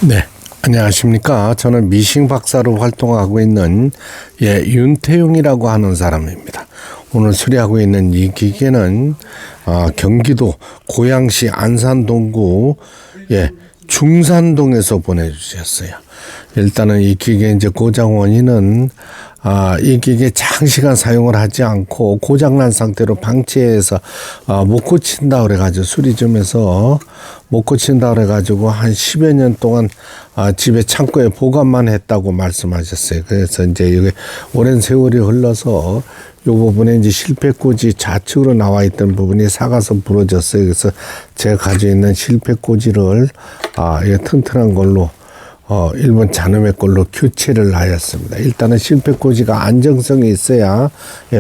네, 안녕하십니까. 저는 미싱 박사로 활동하고 있는 윤태용이라고 하는 사람입니다. 오늘 수리하고 있는 이 기계는 경기도 고양시 안산동구 중산동에서 보내주셨어요. 일단은 이 기계 이제 고장 원인은 이 기계 장시간 사용을 하지 않고 고장난 상태로 방치해서 못 고친다 그래가지고 수리점에서 못 고친다 그래가지고 한 10여 년 동안 집에 창고에 보관만 했다고 말씀하셨어요. 그래서 이제 이게 오랜 세월이 흘러서 이 부분에 이제 실패꽂이 좌측으로 나와 있던 부분이 삭아서 부러졌어요. 그래서 제가 가지고 있는 실패꽂이를 이게 튼튼한 걸로 일본 자놈의 걸로 교체를 하였습니다. 일단은 실패꽂이가 안정성이 있어야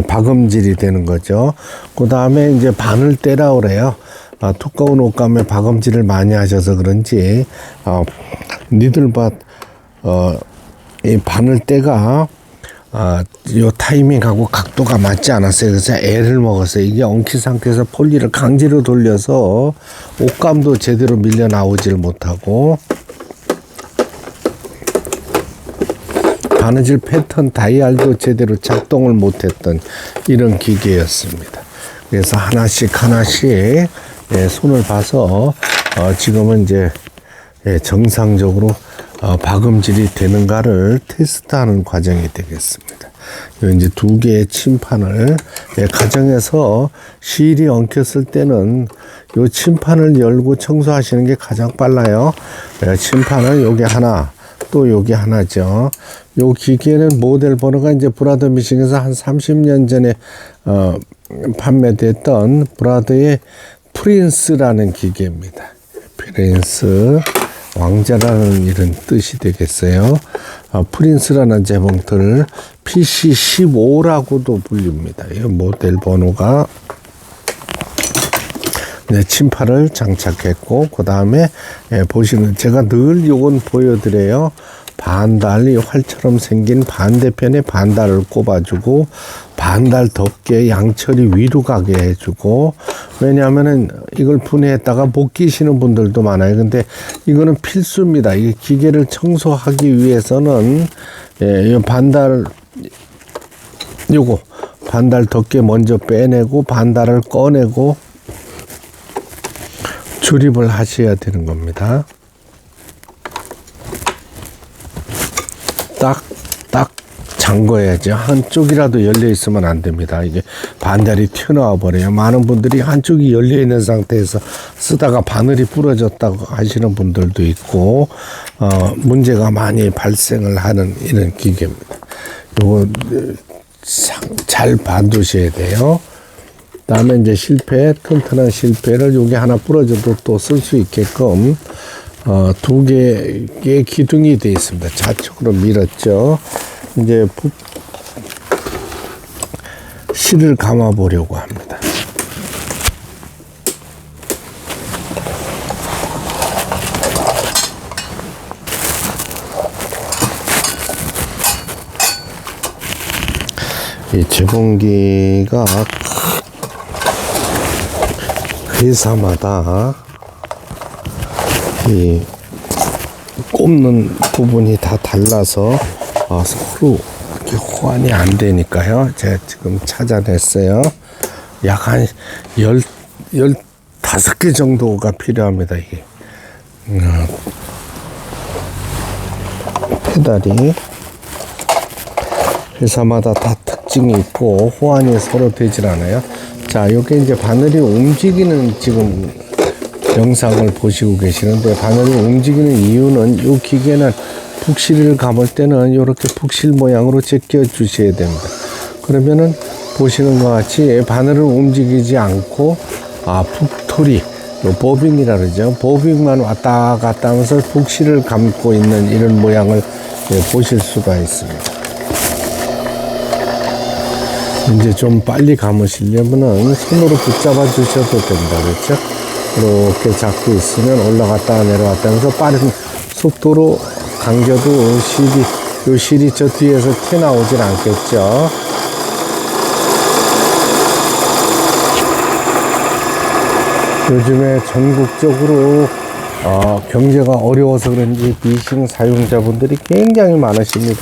박음질이 되는 거죠. 그 다음에 이제 바늘 떼라 그래요. 두꺼운 옷감에 박음질을 많이 하셔서 그런지 니들밭 이 바늘 떼가 요 타이밍하고 각도가 맞지 않았어요. 그래서 애를 먹었어요. 이게 엉킨 상태에서 폴리를 강제로 돌려서 옷감도 제대로 밀려 나오질 못하고 바느질 패턴 다이얼도 제대로 작동을 못했던 이런 기계였습니다. 그래서 하나씩 손을 봐서 지금은 이제 정상적으로 박음질이 되는가를 테스트하는 과정이 되겠습니다. 이제 두 개의 침판을 가정에서 실이 엉켰을 때는 요 침판을 열고 청소하시는 게 가장 빨라요. 침판을 여기 하나, 또 여기 하나죠. 요 기계는 모델 번호가 이제 브라더 미싱에서 한 30년 전에 판매됐던 브라더의 프린스라는 기계입니다. 프린스 왕자라는 이런 뜻이 되겠어요. 프린스라는 제목들을 PC15라고도 불립니다. 이 모델 번호가 침판을 장착했고, 그 다음에 보시는 제가 늘 요건 보여드려요. 반달, 이 활처럼 생긴 반대편에 반달을 꼽아주고 반달 덮개 양철이 위로 가게 해주고, 왜냐하면은 이걸 분해했다가 못 끼시는 분들도 많아요. 근데 이거는 필수입니다. 이 기계를 청소하기 위해서는 이 반달 요거 반달 덮개 먼저 빼내고 반달을 꺼내고 조립을 하셔야 되는 겁니다. 딱 잠궈야죠. 한쪽이라도 열려 있으면 안 됩니다. 이게 반달이 튀어나와 버려요. 많은 분들이 한쪽이 열려 있는 상태에서 쓰다가 바늘이 부러졌다고 하시는 분들도 있고, 문제가 많이 발생을 하는 이런 기계입니다. 요거 잘 봐두셔야 돼요. 다음에 이제 튼튼한 실패를 여기 하나 부러져도 또 쓸 수 있게끔 두 개의 기둥이 되어 있습니다. 좌측으로 밀었죠. 이제 실을 감아 보려고 합니다. 이 재봉기가 회사마다 이 꼽는 부분이 다 달라서 서로 이렇게 호환이 안 되니까요. 제가 지금 찾아냈어요. 약 한 15개 정도가 필요합니다. 이게 페달이 회사마다 다 특징이 있고 호환이 서로 되질 않아요. 자, 요게 이제 바늘이 움직이는 지금 영상을 보시고 계시는데, 바늘이 움직이는 이유는 이 기계는 북실을 감을 때는 이렇게 북실 모양으로 제껴 주셔야 됩니다. 그러면은 보시는 것 같이 바늘을 움직이지 않고 북토리, 보빙이라 그러죠. 보빙만 왔다 갔다 하면서 북실을 감고 있는 이런 모양을 보실 수가 있습니다. 이제 좀 빨리 감으시려면은 손으로 붙잡아 주셔도 됩니다. 그렇죠? 이렇게 잡고 있으면 올라갔다 내려갔다 하면서 빠른 속도로 감겨도 요 실이 저 뒤에서 튀어나오질 않겠죠. 요즘에 전국적으로 경제가 어려워서 그런지 미싱 사용자분들이 굉장히 많으십니다.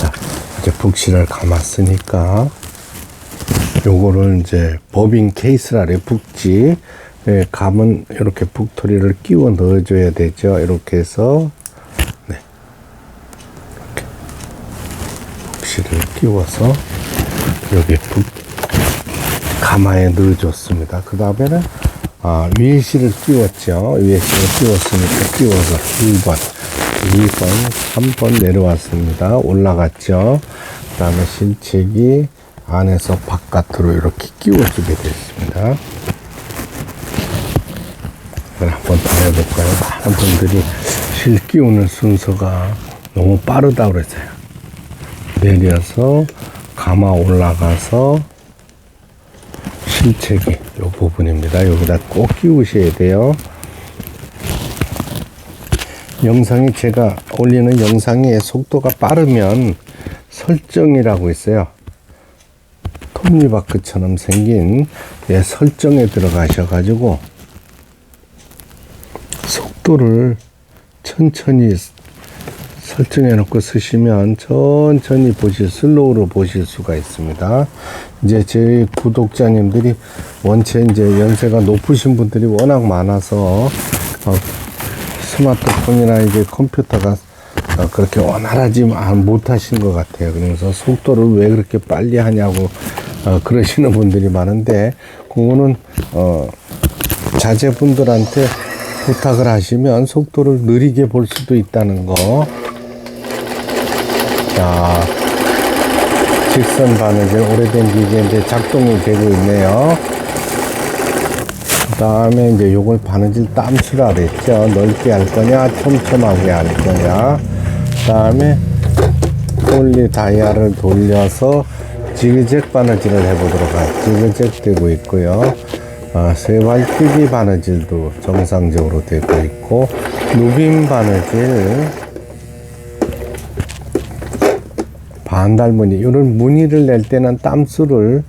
자, 이제 북실을 감았으니까 요거를 이제 버빙 케이스라 그래. 북지 감은 이렇게 북토리를 끼워 넣어줘야 되죠. 이렇게 해서 네, 이렇게 북실을 끼워서 여기 가마에 넣어줬습니다. 그 다음에는 위에 실을 끼웠죠. 위에 실을 끼웠으니까 끼워서 1번, 2번, 3번 내려왔습니다. 올라갔죠. 그 다음에 실책이 안에서 바깥으로 이렇게 끼워주게 됐습니다. 한번 더 해볼까요? 많은 분들이 실 끼우는 순서가 너무 빠르다고 그랬어요. 내려서 가마 올라가서 실책이 이 부분입니다. 여기다 꼭 끼우셔야 돼요. 영상이 제가 올리는 영상의 속도가 빠르면 설정이라고 있어요. 톱니바크처럼 생긴 설정에 들어가셔가지고 속도를 천천히 설정해 놓고 쓰시면 천천히 슬로우로 보실 수가 있습니다. 이제 저희 구독자님들이 원체 이제 연세가 높으신 분들이 워낙 많아서 스마트폰이나 이제 컴퓨터가 그렇게 원활하지 못하신 것 같아요. 그래서 속도를 왜 그렇게 빨리 하냐고 그러시는 분들이 많은데, 그거는 자제분들한테 부탁을 하시면 속도를 느리게 볼 수도 있다는 거. 자, 직선 바느질 오래된 기계인데 작동이 되고 있네요. 그 다음에 이제 요걸 바느질 땀수라 그랬죠. 넓게 할 거냐, 촘촘하게 할 거냐. 그 다음에 폴리 다이아를 돌려서 지그잭 바느질을 해보도록 할게요. 지그잭 되고 있고요. 세발뜨기 바느질도 정상적으로 되고 있고, 누빔 바느질, 반달무늬, 이런 무늬를 낼 때는 땀수를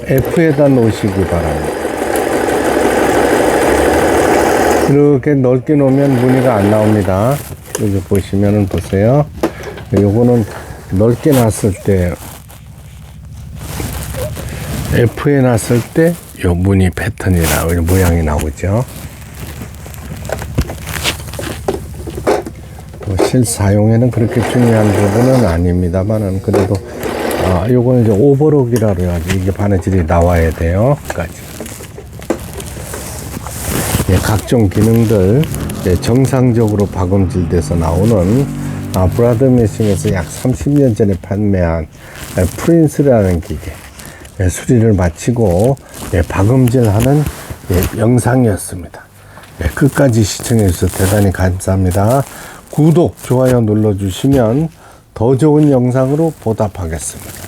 F에다 놓으시기 바랍니다. 이렇게 넓게 놓으면 무늬가 안 나옵니다. 여기 보시면은 보세요. 요거는 넓게 놨을 때, F에 놨을 때 요 무늬 패턴이나 모양이 나오죠. 실사용에는 그렇게 중요한 부분은 아닙니다만은, 그래도 요거는 이제 오버록이라 그래가지고 이게 바느질이 나와야 돼요. 까지. 예, 각종 기능들 정상적으로 박음질돼서 나오는 브라더 메싱에서 약 30년 전에 판매한 프린스라는 기계 수리를 마치고 박음질하는 영상이었습니다. 끝까지 시청해 주셔서 대단히 감사합니다. 구독, 좋아요 눌러주시면 더 좋은 영상으로 보답하겠습니다.